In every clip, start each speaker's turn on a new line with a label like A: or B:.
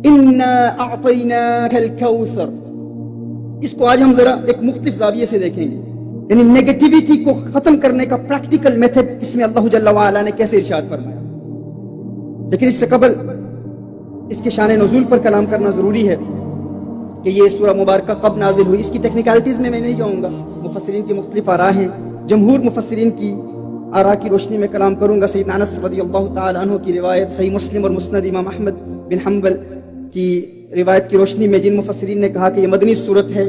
A: انا اعطیناک الکوثر، اس کو آج ہم ذرا ایک مختلف زاویے سے دیکھیں گے، یعنی نیگیٹیویٹی کو ختم کرنے کا پریکٹیکل میتھڈ اس میں اللہ جل وعلا نے کیسے ارشاد فرمایا۔ لیکن اس سے قبل اس کے شان نزول پر کلام کرنا ضروری ہے کہ یہ سورہ مبارکہ کب نازل ہوئی۔ اس کی ٹیکنیکلٹیز میں نہیں جاؤں گا، مفسرین کی مختلف آراء ہیں، جمہور مفسرین کی آراء کی روشنی میں کلام کروں گا۔ سیدنا انس رضی اللہ تعالی عنہ کی روایت، صحیح مسلم اور مسند امام احمد بن حنبل کی روایت کی روشنی میں جن مفسرین نے کہا کہ یہ مدنی صورت ہے،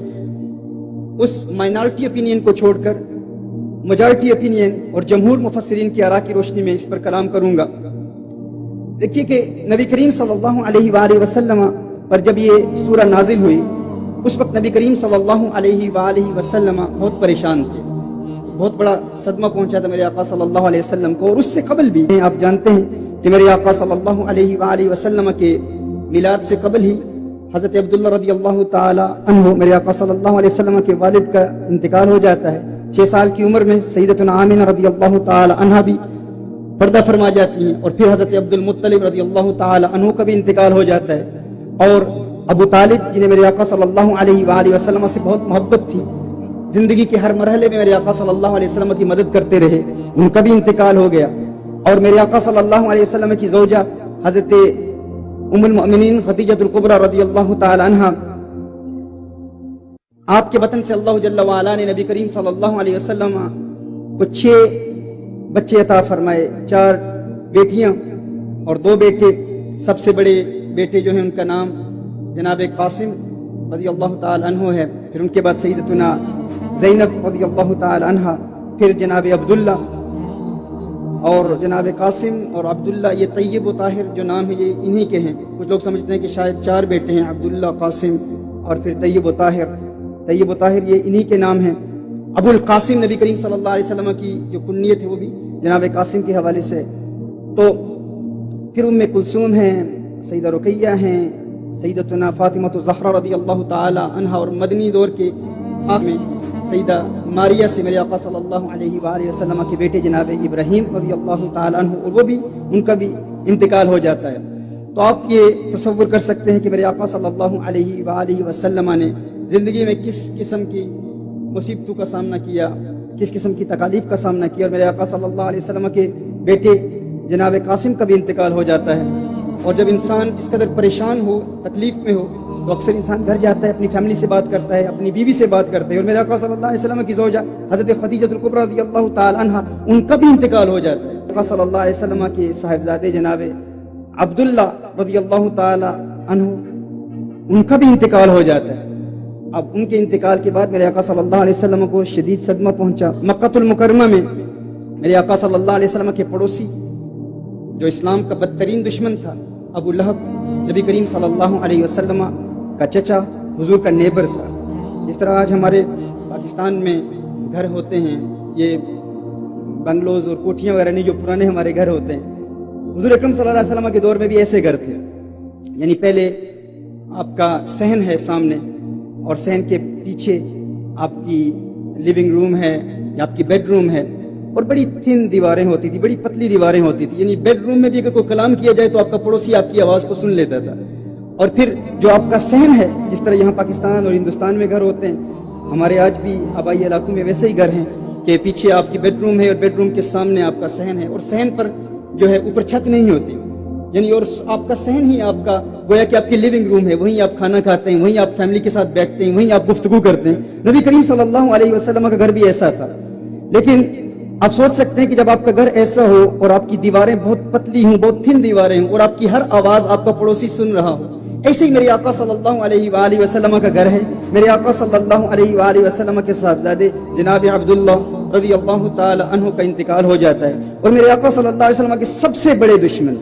A: اس مائنارٹی اپینین کو چھوڑ کر میجارٹی اپینین اور جمہور مفسرین کی آراء کی روشنی میں اس پر کلام کروں گا۔ دیکھیے کہ نبی کریم صلی اللہ علیہ وآلہ وسلم پر جب یہ سورہ نازل ہوئی، اس وقت نبی کریم صلی اللہ علیہ وآلہ وسلم بہت پریشان تھے، بہت بڑا صدمہ پہنچا تھا میرے آقا صلی اللہ علیہ وسلم کو، اور اس سے قبل بھی آپ جانتے ہیں کہ میرے آقا صلی اللہ علیہ وآلہ وسلم کے میلاد سے قبل ہی حضرت عبداللہ رضی اللہ تعالی عنہ، میرے آقا صلی اللہ علیہ وسلم کے والد کا انتقال ہو جاتا ہے۔ 6 سال کی عمر میں سیدتنا آمنہ رضی اللہ تعالی عنہ بھی پردہ فرما جاتی ہیں، اور پھر حضرت عبد المطلب رضی اللہ تعالی عنہ کا بھی انتقال ہو جاتا ہے، اور ابو طالب جنہیں میرے آقا صلی اللہ علیہ وآلہ وسلم سے بہت محبت تھی، زندگی کے ہر مرحلے میں میرے آقا صلی اللہ علیہ وسلم کی مدد کرتے رہے، ان کا بھی انتقال ہو گیا۔ اور میرے آقا صلی اللہ علیہ وسلم کی زوجہ حضرت ام المؤمنین خدیجہ الکبریٰ رضی اللہ تعالی عنہا، آپ کے بطن سے اللہ جل وعلا نے نبی کریم صلی اللہ علیہ وسلم کو 6 بچے عطا فرمائے، 4 بیٹیاں اور 2 بیٹے۔ سب سے بڑے بیٹے جو ہیں ان کا نام جناب قاسم رضی اللہ تعالی عنہ ہے، پھر ان کے بعد سیدتنا زینب رضی اللہ تعالی عنہ، پھر جناب عبداللہ، اور جناب قاسم اور عبداللہ یہ طیب و طاہر جو نام ہے یہ انہی کے ہیں۔ کچھ لوگ سمجھتے ہیں کہ شاید 4 بیٹے ہیں، عبداللہ، قاسم اور پھر طیب و طاہر۔ طیب و طاہر یہ انہی کے نام ہیں۔ ابو القاسم نبی کریم صلی اللہ علیہ وسلم کی جو کنیت ہے وہ بھی جناب قاسم کے حوالے سے۔ تو پھر ام کلثوم ہیں، سیدہ رقیہ ہیں، سیدتنا فاطمہ الزہرا رضی اللہ تعالی عنہا، اور مدنی دور کے آخر میں سیدہ ماریہ سے میرے آقا صلی اللہ علیہ وآلہ وسلم کے بیٹے جناب ابراہیم رضی اللہ تعالی عنہ، اور وہ بھی ان کا بھی انتقال ہو جاتا ہے۔ تو آپ یہ تصور کر سکتے ہیں کہ میرے آقا صلی اللہ علیہ وآلہ وسلم نے زندگی میں کس قسم کی مصیبتوں کا سامنا کیا، کس قسم کی تکالیف کا سامنا کیا، اور میرے آقا صلی اللہ علیہ وسلم کے بیٹے جناب قاسم کا بھی انتقال ہو جاتا ہے۔ اور جب انسان اس قدر پریشان ہو، تکلیف میں ہو، تو اکثر انسان گھر جاتا ہے، اپنی فیملی سے بات کرتا ہے، اپنی بیوی سے بات کرتا ہے، اور میرے آقا صلی اللہ علیہ وسلم کی زوجہ حضرت خدیجہ الکبریٰ رضی اللہ تعالی عنہا، ان کا بھی انتقال ہو جاتا ہے۔ آقا صلی اللہ علیہ وسلم کے صاحبزادے جناب عبداللہ رضی اللہ تعالی عنہ، ان کا بھی انتقال ہو جاتا ہے۔ اب ان کے انتقال کے بعد میرے آقا صلی اللہ علیہ وسلم کو شدید صدمہ پہنچا۔ مکہ المکرمہ میں میرے آقا صلی اللہ علیہ وسلم کے پڑوسی جو اسلام کا بدترین دشمن تھا، ابو لہب، نبی کریم صلی اللہ علیہ وسلم کا چچا، حضور کا نیبر تھا۔ جس طرح آج ہمارے پاکستان میں گھر ہوتے ہیں، یہ بنگلوز اور کوٹھیاں وغیرہ نہیں، جو پرانے ہمارے گھر ہوتے ہیں، حضور اکرم صلی اللہ علیہ وسلم کے دور میں بھی ایسے گھر تھے۔ یعنی پہلے آپ کا صحن ہے سامنے، اور صحن کے پیچھے آپ کی لیونگ روم ہے یا آپ کی بیڈ روم ہے، اور بڑی تھن دیواریں ہوتی تھی، بڑی پتلی دیواریں ہوتی تھی۔ یعنی بیڈ روم میں بھی اگر کوئی کلام کیا جائے تو آپ کا پڑوسی آپ کی آواز کو سن لیتا تھا۔ اور پھر جو آپ کا صحن ہے، جس طرح یہاں پاکستان اور ہندوستان میں گھر ہوتے ہیں، ہمارے آج بھی آبائی علاقوں میں ویسے ہی گھر ہیں کہ پیچھے آپ کی بیڈ روم ہے اور بیڈ روم کے سامنے آپ کا صحن ہے، اور صحن پر جو ہے اوپر چھت نہیں ہوتی، یعنی اور آپ کا صحن ہی آپ کا گویا کہ آپ کی لیونگ روم ہے، وہیں آپ کھانا کھاتے ہیں، وہیں آپ فیملی کے ساتھ بیٹھتے ہیں، وہیں آپ گفتگو کرتے ہیں۔ نبی کریم صلی اللہ علیہ وسلم کا گھر بھی ایسا تھا۔ لیکن آپ سوچ سکتے ہیں کہ جب آپ کا گھر ایسا ہو اور آپ کی دیواریں بہت پتلی ہوں، بہت تھن دیواریں ہوں، اور آپ کی ہر آواز آپ کا پڑوسی سن رہا ہو، ایسے ہی میرے آقا صلی اللہ علیہ وآلہ وسلم کا گھر ہے۔ میرے آقا صلی اللہ علیہ وآلہ وسلم کے صاحبزادے جناب عبداللہ رضی اللہ تعالی عنہ کا انتقال ہو جاتا ہے، اور میرے آقا صلی اللہ علیہ وسلم کے سب سے بڑے دشمن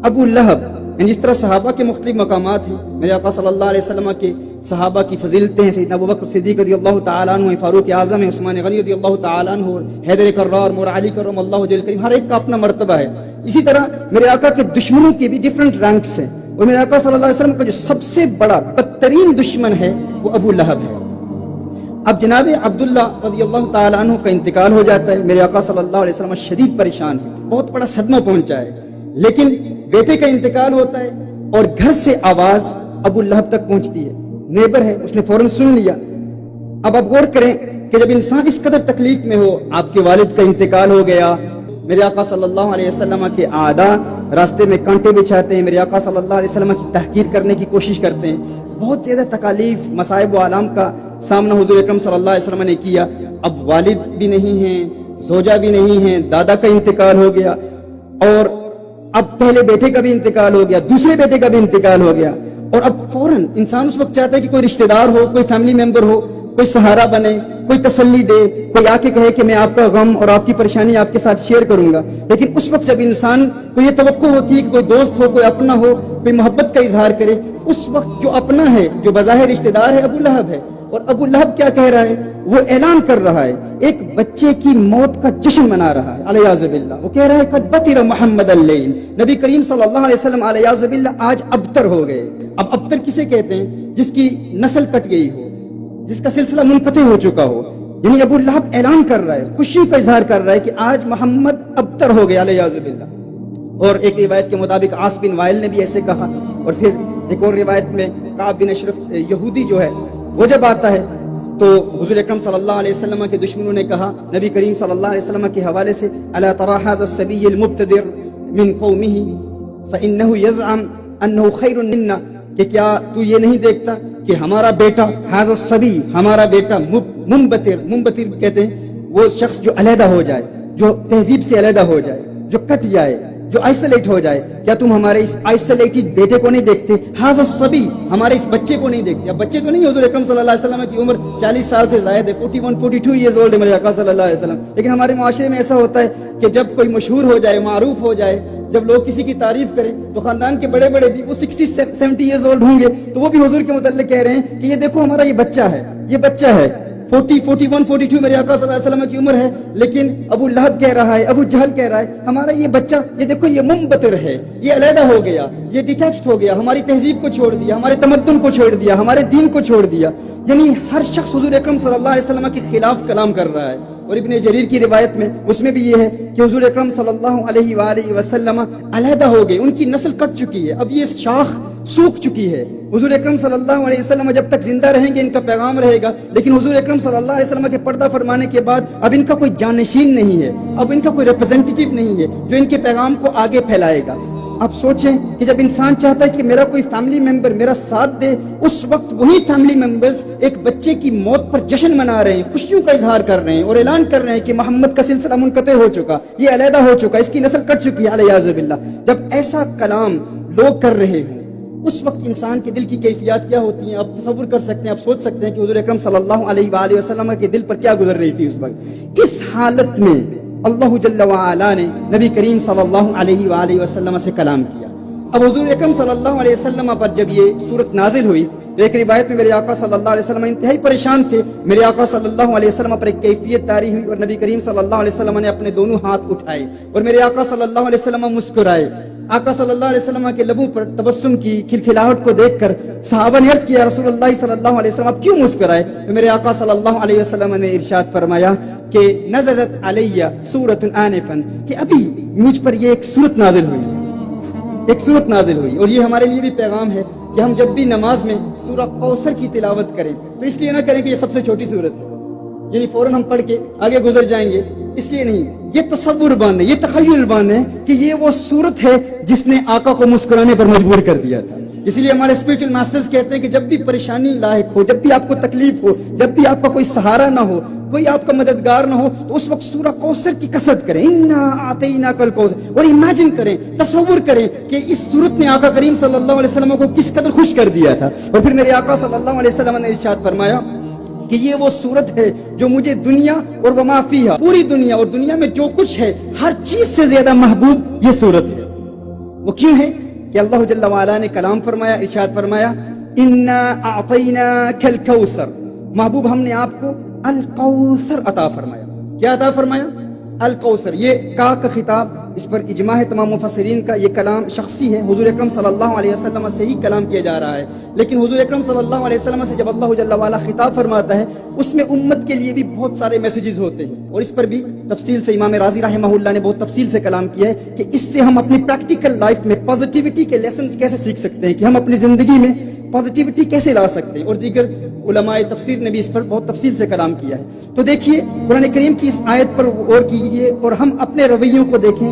A: ابو لہب، یعنی جس طرح صحابہ کے مختلف مقامات ہیں، میرے آقا صلی اللہ علیہ وسلم کے صحابہ کی فضیلتیں ہیں، سیدنا ابوبکر صدیق رضی اللہ تعالی عنہ، فاروق اعظم ہے، عثمان غنی رضی اللہ تعالی عنہ، حیدر کرار، مولا علی کرم اللہ وجہ کریم، ہر ایک کا اپنا مرتبہ ہے۔ اسی طرح میرے آقا کے دشمنوں کے بھی ڈیفرنٹ رینکس ہیں، اور میرے آقا صلی اللہ علیہ وسلم کا جو سب سے بڑا بدترین دشمن ہے وہ ابو لہب ہے۔ اب جناب عبداللہ رضی اللہ تعالی عنہ کا انتقال ہو جاتا ہے، میرے آقا صلی اللہ علیہ وسلم شدید پریشان ہے، بہت بڑا صدمہ پہنچا ہے۔ لیکن بیٹے کا انتقال ہوتا ہے، اور گھر سے آواز ابو لہب تک پہنچتی ہے، نیبر ہے، اس نے فوراً سن لیا۔ اب آپ غور کریں کہ جب انسان اس قدر تکلیف میں ہو، آپ کے والد کا انتقال ہو گیا، میرے آقا صلی اللہ علیہ وسلم کے اعداء راستے میں کانٹے بچھاتے ہیں، میرے آقا صلی اللہ علیہ وسلم کی تحقیر کرنے کی کوشش کرتے ہیں، بہت زیادہ تکالیف، مصائب و آلام کا سامنا حضور اکرم صلی اللہ علیہ وسلم نے کیا۔ اب والد بھی نہیں ہیں، زوجہ بھی نہیں ہیں، دادا کا انتقال ہو گیا، اور اب پہلے بیٹے کا بھی انتقال ہو گیا، دوسرے بیٹے کا بھی انتقال ہو گیا، اور اب فوراً انسان اس وقت چاہتا ہے کہ کوئی رشتہ دار ہو، کوئی فیملی ممبر ہو، کوئی سہارا بنے، کوئی تسلی دے، کوئی آ کے کہے کہ میں آپ کا غم اور آپ کی پریشانی آپ کے ساتھ شیئر کروں گا۔ لیکن اس وقت جب انسان کو یہ توقع ہوتی ہے کہ کوئی دوست ہو، کوئی اپنا ہو، کوئی محبت کا اظہار کرے، اس وقت جو اپنا ہے، جو بظاہر رشتہ دار ہے، ابو لہب ہے، اور ابو لہب کیا کہہ رہا ہے؟ وہ اعلان کر رہا ہے، ایک بچے کی موت کا جشن منا رہا ہے، علیہ باللہ۔ وہ کہہ رہا ہے قد بطر محمد اللیل، نبی کریم صلی اللہ علیہ وسلم علیہ باللہ آج ابتر ہو گئے۔ اب ابتر کسے کہتے ہیں؟ جس کی نسل کٹ گئی ہو، جس کا سلسلہ منقطع ہو چکا ہو۔ یعنی ابو لہب اعلان کر رہا ہے، خوشی کا اظہار کر رہا ہے کہ آج محمد ابتر ہو گیا، علیہ باللہ۔ اور ایک روایت کے مطابق عاص بن وائل نے بھی ایسے کہا، اور پھر ایک اور روایت میں کعب بن اشرف یہودی جو ہے وہ جب آتا ہے تو حضور اکرم صلی اللہ علیہ وسلم کے دشمنوں نے کہا نبی کریم صلی اللہ علیہ وسلم کے حوالے سے، الا ترى هذا الصبي المبتدر من قومه فانه يزعم انه خير منا، کہ کیا تو یہ نہیں دیکھتا کہ ہمارا بیٹا، هذا الصبي، ہمارا بیٹا منبتر کہتے ہیں وہ شخص جو علیحدہ ہو جائے، جو تہذیب سے علیحدہ ہو جائے، جو کٹ جائے، جو آئسولیٹ ہو جائے، کیا تم ہمارے اس آئسولیٹڈ بیٹے کو نہیں دیکھتے؟ هذا الصبي، ہمارے اس بچے کو نہیں دیکھتے۔ اب بچے تو نہیں، حضور اکرم صلی اللہ علیہ وسلم کی عمر 40 سال سے زائد ہے، 41-42 ایئرز اولڈ ہے میرے آقا صلی اللہ علیہ وسلم۔ لیکن ہمارے معاشرے میں ایسا ہوتا ہے کہ جب کوئی مشہور ہو جائے، معروف ہو جائے، جب لوگ کسی کی تعریف کریں تو خاندان کے بڑے بڑے بھی وہ 60-70 ایئرز اولڈ ہوں گے تو وہ بھی حضور کے متعلق کہہ رہے ہیں کہ یہ دیکھو ہمارا یہ بچہ ہے، یہ بچہ ہے۔ 41-42 میرے آقا صلی اللہ علیہ وسلم کی عمر ہے، لیکن ابو لہب کہہ رہا ہے، ابو جہل کہہ رہا ہے ہمارا یہ بچہ، یہ دیکھو یہ منبتر ہے، یہ علیحدہ ہو گیا، یہ ڈیٹیچڈ ہو گیا، ہماری تہذیب کو چھوڑ دیا، ہمارے تمدن کو چھوڑ دیا، ہمارے دین کو چھوڑ دیا۔ یعنی ہر شخص حضور اکرم صلی اللہ علیہ وسلم کے خلاف کلام کر رہا ہے۔ اور ابن جریر کی روایت میں اس میں بھی یہ ہے کہ حضور اکرم صلی اللہ علیہ وآلہ وسلم علیحدہ ہو گئے، ان کی نسل کٹ چکی ہے، اب یہ شاخ سوکھ چکی ہے۔ حضور اکرم صلی اللہ علیہ وسلم جب تک زندہ رہیں گے ان کا پیغام رہے گا، لیکن حضور اکرم صلی اللہ علیہ وسلم کے پردہ فرمانے کے بعد اب ان کا کوئی جانشین نہیں ہے، اب ان کا کوئی ریپرزینٹیٹیو نہیں ہے جو ان کے پیغام کو آگے پھیلائے گا۔ اب سوچیں کہ جب انسان چاہتا ہے کہ میرا کوئی فیملی ممبر میرا ساتھ دے، اس وقت وہی فیملی ممبرز ایک بچے کی موت پر جشن منا رہے ہیں، خوشیوں کا اظہار کر رہے ہیں اور اعلان کر رہے ہیں کہ محمد کا سلسلہ منقطع ہو چکا، یہ علیحدہ ہو چکا، اس کی نسل کٹ چکی ہے، علیہ باللہ۔ جب ایسا کلام لوگ کر رہے ہوں اس وقت انسان کے دل کی کیفیات کیا ہوتی ہیں؟ آپ تصور کر سکتے ہیں، آپ سوچ سکتے ہیں کہ حضور اکرم صلی اللہ علیہ وآلہ وسلم کے دل پر کیا گزر رہی تھی اس وقت۔ اس حالت میں اللہ جل وعلا نے نبی کریم صلی اللہ علیہ وآلہ وسلم سے کلام کیا۔ اب حضور اکرم صلی اللہ علیہ وسلم پر جب یہ صورت نازل ہوئی تو ایک روایت میں میرے آقا صلی اللہ علیہ وسلم انتہائی پریشان تھے، میرے آقا صلی اللہ علیہ وسلم پر ایک کیفیت طاری ہوئی اور نبی کریم صلی اللہ علیہ وسلم نے اپنے دونوں ہاتھ اٹھائے اور میرے آقا صلی اللہ علیہ وسلم مسکرائے۔ آقا صلی اللہ علیہ وسلم کے لبوں پر تبسم کی کھلکھلاہٹ کو دیکھ کر صحابہ نے عرض کیا رسول اللہ صلی اللہ علیہ وسلم آپ کیوں مسکرائے؟ تو میرے آقا صلی اللہ علیہ وسلم نے ارشاد فرمایا کہ نزلت علیہ سورۃ آنفا، کہ ابھی مجھ پر یہ ایک سورت نازل ہوئی، ایک سورت نازل ہوئی۔ اور یہ ہمارے لیے بھی پیغام ہے کہ ہم جب بھی نماز میں سورہ کوثر کی تلاوت کریں تو اس لیے نہ کریں کہ یہ سب سے چھوٹی سورت ہے، یعنی فوراً ہم پڑھ کے آگے گزر جائیں گے، اس لیے نہیں، یہ تصور باندھیں، یہ تخیل باندھیں کہ یہ وہ صورت ہے جس نے آقا کو مسکرانے پر مجبور کر دیا تھا۔ اس لیے ہمارے اسپرچل ماسٹرز کہتے ہیں کہ جب بھی پریشانی لاحق ہو، جب بھی آپ کو تکلیف ہو، جب بھی آپ کا کوئی سہارا نہ ہو، کوئی آپ کا مددگار نہ ہو، تو اس وقت سورہ کوثر کی کثرت کریں، انا اعطیناک الکوثر، اور امیجن کریں، تصور کریں کہ اس صورت نے آقا کریم صلی اللہ علیہ وسلم کو کس قدر خوش کر دیا تھا۔ اور پھر میرے آقا صلی اللہ علیہ وسلم نے ارشاد فرمایا کہ یہ وہ صورت ہے جو مجھے دنیا اور وما فیہا، پوری دنیا اور دنیا میں جو کچھ ہے ہر چیز سے زیادہ محبوب یہ صورت ہے۔ وہ کیوں ہے؟ کہ اللہ جل وعلا نے کلام فرمایا، ارشاد فرمایا انا اعطیناک الکوثر، محبوب ہم نے آپ کو الکوثر عطا فرمایا۔ کیا عطا فرمایا؟ الکوثر۔ یہ کا خطاب اس پر اجماع ہے تمام مفسرین کا، یہ کلام شخصی ہے، حضور اکرم صلی اللہ علیہ وسلم سے ہی کلام کیا جا رہا ہے، لیکن حضور اکرم صلی اللہ علیہ وسلم سے جب اللہ جل وعلا خطاب فرماتا ہے اس میں امت کے لیے بھی بہت سارے میسیجز ہوتے ہیں، اور اس پر بھی تفصیل سے امام رازی رحمہ اللہ نے بہت تفصیل سے کلام کیا ہے کہ اس سے ہم اپنی پریکٹیکل لائف میں پازیٹیوٹی کے لیسنز کیسے سیکھ سکتے ہیں، کہ ہم اپنی زندگی میں پازیٹیوٹی کیسے لا سکتے ہیں، اور دیگر علماء تفسیر نے بھی اس پر بہت تفصیل سے کلام کیا ہے۔ تو دیکھیے قرآن کریم کی اس آیت پر غور کیجیے اور ہم اپنے رویوں کو دیکھیں،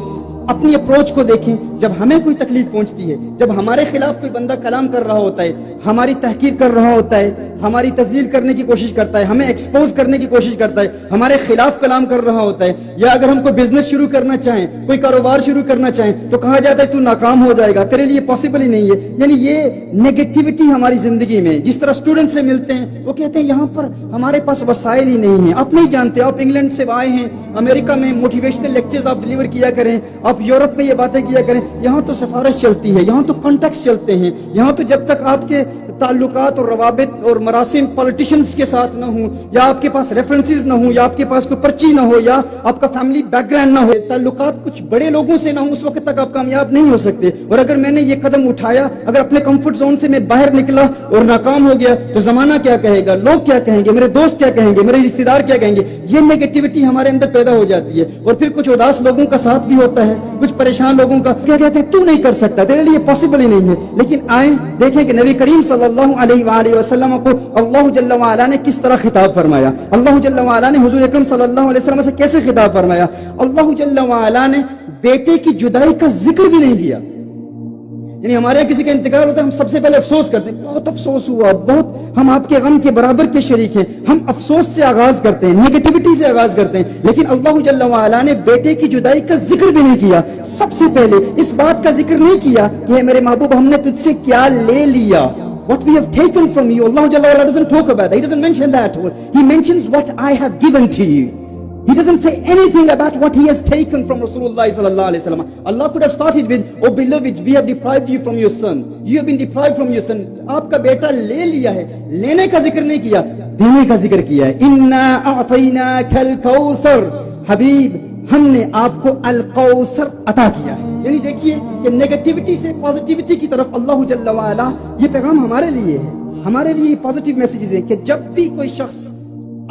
A: اپنی اپروچ کو دیکھیں۔ جب ہمیں کوئی تکلیف پہنچتی ہے، جب ہمارے خلاف کوئی بندہ کلام کر رہا ہوتا ہے، ہماری تحقیر کر رہا ہوتا ہے، ہماری تذلیل کرنے کی کوشش کرتا ہے، ہمیں ایکسپوز کرنے کی کوشش کرتا ہے، ہمارے خلاف کلام کر رہا ہوتا ہے، یا اگر ہم کوئی بزنس شروع کرنا چاہیں، کوئی کاروبار شروع کرنا چاہیں تو کہا جاتا ہے تو ناکام ہو جائے گا، تیرے لیے پاسبل ہی نہیں ہے۔ یعنی یہ نیگیٹیوٹی ہماری زندگی میں، جس طرح اسٹوڈنٹ سے ملتے ہیں وہ کہتے ہیں یہاں پر ہمارے پاس وسائل ہی نہیں ہیں، آپ نہیں جانتے، آپ انگلینڈ سے آئے ہیں، امریکہ میں موٹیویشنل لیکچرز آپ ڈیلیور کیا کریں، آپ یورپ میں یہ باتیں کیا کریں، یہاں تو سفارش چلتی ہے، یہاں تو کانٹیکٹس چلتے ہیں، یہاں تو جب تک آپ کے تعلقات اور روابط اور مراسم پولیٹیشنز کے ساتھ نہ ہوں، یا آپ کے پاس ریفرنسز نہ ہوں، یا آپ کے پاس کوئی پرچی نہ ہو، یا آپ کا فیملی بیک گراؤنڈ نہ ہو، تعلقات کچھ بڑے لوگوں سے نہ ہوں، اس وقت تک آپ کامیاب نہیں ہو سکتے۔ اور اگر میں نے یہ قدم اٹھایا، اگر اپنے کمفرٹ زون سے میں باہر نکلا اور ناکام ہو گیا تو زمانہ کیا کہے گا، لوگ کیا کہیں گے، میرے دوست کیا کہیں گے، میرے رشتہ دار کیا کہیں گے، یہ نیگیٹیوٹی ہمارے اندر پیدا ہو جاتی ہے۔ اور پھر کچھ اداس لوگوں کا ساتھ بھی ہوتا ہے، کچھ پریشان لوگوں کا، کیا کہتے ہیں تو نہیں کر سکتا، تیرے لیے پاسبل ہی نہیں ہے۔ لیکن آئیں دیکھیں کہ نبی کریم صلی اللہ علیہ وآلہ وسلم کو اللہ جل وعلا نے کس طرح خطاب فرمایا، اللہ جل وعلا نے حضور اکرم صلی اللہ علیہ وسلم سے کیسے خطاب فرمایا۔ اللہ جل وعلا نے بیٹے کی جدائی کا ذکر بھی نہیں کیا۔ یعنی ہمارے یہاں کسی کا انتقال ہوتا ہے ہم سب سے پہلے افسوس کرتے ہیں، بہت افسوس ہوا، بہت ہم آپ کے غم کے برابر کے شریک ہیں، ہم افسوس سے آغاز کرتے ہیں، نیگیٹیوٹی سے آغاز کرتے ہیں۔ لیکن اللہ جل وعلا نے بیٹے کی جدائی کا ذکر بھی نہیں کیا۔ سب سے پہلے اس بات کا ذکر نہیں کیا کہ اے میرے محبوب ہم نے تجھ سے کیا لے لیا، what we have taken from you. Allah Jalla wa'ala doesn't talk about that. He doesn't mention that. He mentions what I have given to you. He doesn't say anything about what he has taken from Rasulullah sallallahu alaihi wasallam. Allah could have started with, oh beloved, we have deprived you from your son. You have been deprived from your son. آپ کا بیٹا لے لیا ہے، لینے کا ذکر نہیں کیا، دینے کا ذکر کیا ہے۔ اِنَّا أَعْطَيْنَاكَ الْكَوْثَرَ، حبیب ہم نے آپ کو الکوثر عطا کیا ہے۔ یعنی دیکھیے کہ نیگیٹیوٹی سے پازیٹیوٹی کی طرف اللہ جل وعلا، یہ پیغام ہمارے لیے ہے، ہمارے لیے پازیٹیو میسیجز ہیں کہ جب بھی کوئی شخص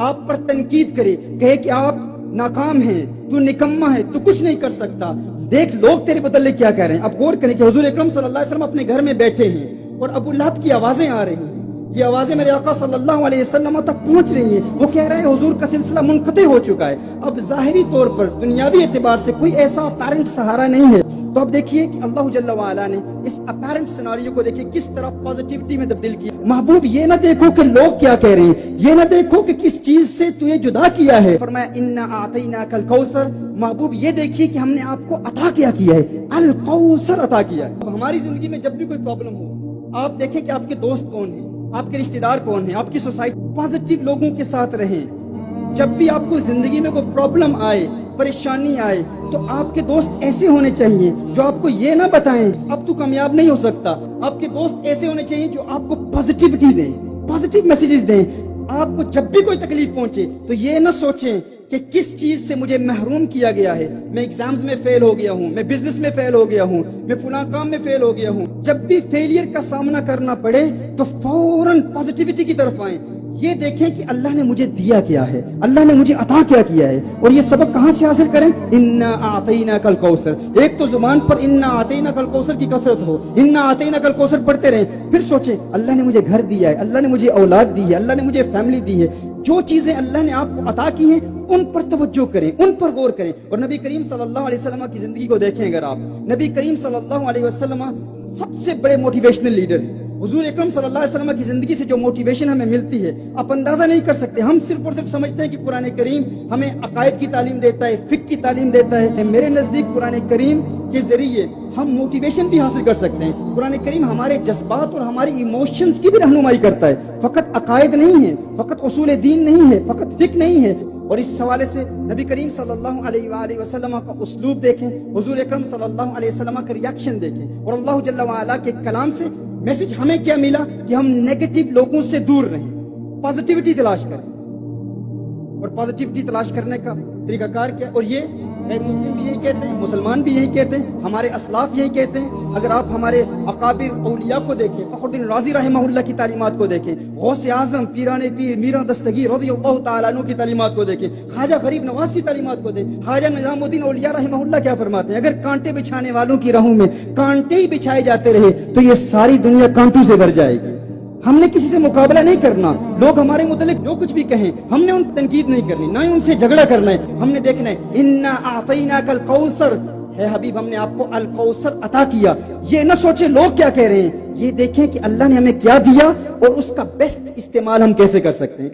A: آپ پر تنقید کرے، کہے کہ آپ ناکام ہیں، تو نکما ہے، تو کچھ نہیں کر سکتا، دیکھ لوگ تیرے بدلے کیا کہہ رہے ہیں۔ اب غور کریں کہ حضور اکرم صلی اللہ علیہ وسلم اپنے گھر میں بیٹھے ہیں اور ابو لہب کی آوازیں آ رہی ہیں، یہ آوازیں میرے آقا صلی اللہ علیہ وسلم تک پہنچ رہی ہیں، وہ کہہ رہے ہیں حضور کا سلسلہ منقطع ہو چکا ہے، اب ظاہری طور پر دنیاوی اعتبار سے کوئی ایسا اپیرنٹ سہارا نہیں ہے۔ تو اب دیکھیے کہ اللہ جل وعلا نے اس اپیرنٹ سیناریو کو دیکھیے کس طرح پازیٹیوٹی میں تبدیل کیا۔ محبوب یہ نہ دیکھو کہ لوگ کیا کہہ رہے ہیں، یہ نہ دیکھو کہ کس چیز سے تو یہ جدا کیا ہے، فرمایا انا اعطیناک الکوثر، محبوب یہ دیکھیے کہ ہم نے آپ کو عطا کیا ہے، الکوثر عطا کیا ہے۔ اب ہماری زندگی میں جب بھی کوئی پرابلم ہو، آپ دیکھیں کہ آپ کے دوست کون ہیں، آپ کے رشتہ دار کون ہیں، آپ کی سوسائٹی، پازیٹیو لوگوں کے ساتھ رہیں۔ جب بھی آپ کو زندگی میں کوئی پرابلم آئے، پریشانی آئے، تو آپ کے دوست ایسے ہونے چاہیے جو آپ کو یہ نہ بتائیں اب تو کامیاب نہیں ہو سکتا، آپ کے دوست ایسے ہونے چاہیے جو آپ کو پازیٹیوٹی دیں، پازیٹیو میسیجز دیں۔ آپ کو جب بھی کوئی تکلیف پہنچے تو یہ نہ سوچیں کہ کس چیز سے مجھے محروم کیا گیا ہے، میں ایگزامز میں فیل ہو گیا ہوں، میں بزنس میں فیل ہو گیا ہوں، میں فلاں کام میں فیل ہو گیا ہوں۔ جب بھی فیلئر کا سامنا کرنا پڑے تو فوراً پازیٹیوٹی کی طرف آئیں، یہ دیکھیں کہ اللہ نے مجھے دیا کیا ہے، اللہ نے مجھے عطا کیا کیا ہے، اور یہ سبق کہاں سے حاصل کریں؟ انا اعطیناک الکوثر، ایک تو زبان پر انا اعطیناک الکوثر کی کثرت ہو، انا اعطیناک الکوثر پڑھتے رہیں، پھر سوچیں اللہ نے مجھے گھر دیا ہے، اللہ نے مجھے اولاد دی ہے، اللہ نے مجھے فیملی دی ہے، جو چیزیں اللہ نے آپ کو عطا کی ہیں ان پر توجہ کریں، ان پر غور کریں۔ اور نبی کریم صلی اللہ علیہ وسلم کی زندگی کو دیکھیں، اگر آپ نبی کریم صلی اللہ علیہ وسلم سب سے بڑے موٹیویشنل لیڈر ہیں۔ حضور اکرم صلی اللہ علیہ وسلم کی زندگی سے جو موٹیویشن ہمیں ملتی ہے آپ اندازہ نہیں کر سکتے۔ ہم صرف اور صرف سمجھتے ہیں کہ قرآن کریم ہمیں عقائد کی تعلیم دیتا ہے، فقہ کی تعلیم دیتا ہے۔ میرے نزدیک قرآن کریم کے ذریعے ہم موٹیویشن بھی حاصل کر سکتے ہیں۔ قرآن کریم ہمارے جذبات اور ہماری ایموشنز کی بھی رہنمائی کرتا ہے، فقط عقائد نہیں ہے، فقط اصول دین نہیں ہے، فقط فقہ نہیں ہے۔ اور اس حوالے سے نبی کریم صلی اللہ علیہ وآلہ وسلم کا اسلوب دیکھیں، حضور اکرم صلی اللہ علیہ وسلم کا ریاکشن دیکھیں، اور اللہ جل وعلا کے کلام سے میسج ہمیں کیا ملا کہ ہم نیگیٹو لوگوں سے دور رہیں، پازیٹیوٹی تلاش کریں۔ اور پازیٹیوٹی تلاش کرنے کا طریقہ کار کیا؟ اور یہ غیر مسلم بھی یہی کہتے ہیں، مسلمان بھی یہی کہتے ہیں، ہمارے اسلاف یہی کہتے ہیں۔ اگر آپ ہمارے اکابر اولیاء کو دیکھیں، فخر الدین رازی رحمہ اللہ کی تعلیمات کو دیکھیں، غوث اعظم پیران پیر میرا دستگیر رضی اللہ تعالیٰ عنہ کی تعلیمات کو دیکھیں، خواجہ غریب نواز کی تعلیمات کو دیکھیں، خواجہ نظام الدین اولیاء رحمہ اللہ کیا فرماتے ہیں، اگر کانٹے بچھانے والوں کی راہوں میں کانٹے ہی بچھائے جاتے رہے تو یہ ساری دنیا کانٹوں سے بھر جائے گی۔ ہم نے کسی سے مقابلہ نہیں کرنا، لوگ ہمارے متعلق جو کچھ بھی کہیں ہم نے ان کی تنقید نہیں کرنی، نہ ہی ان سے جھگڑا کرنا ہے، ہم نے دیکھنا ہے انا اعطیناک الکوثر، ہے حبیب ہم نے آپ کو الکوثر عطا کیا۔ یہ نہ سوچے لوگ کیا کہہ رہے ہیں، یہ دیکھیں کہ اللہ نے ہمیں کیا دیا اور اس کا بیسٹ استعمال ہم کیسے کر سکتے ہیں۔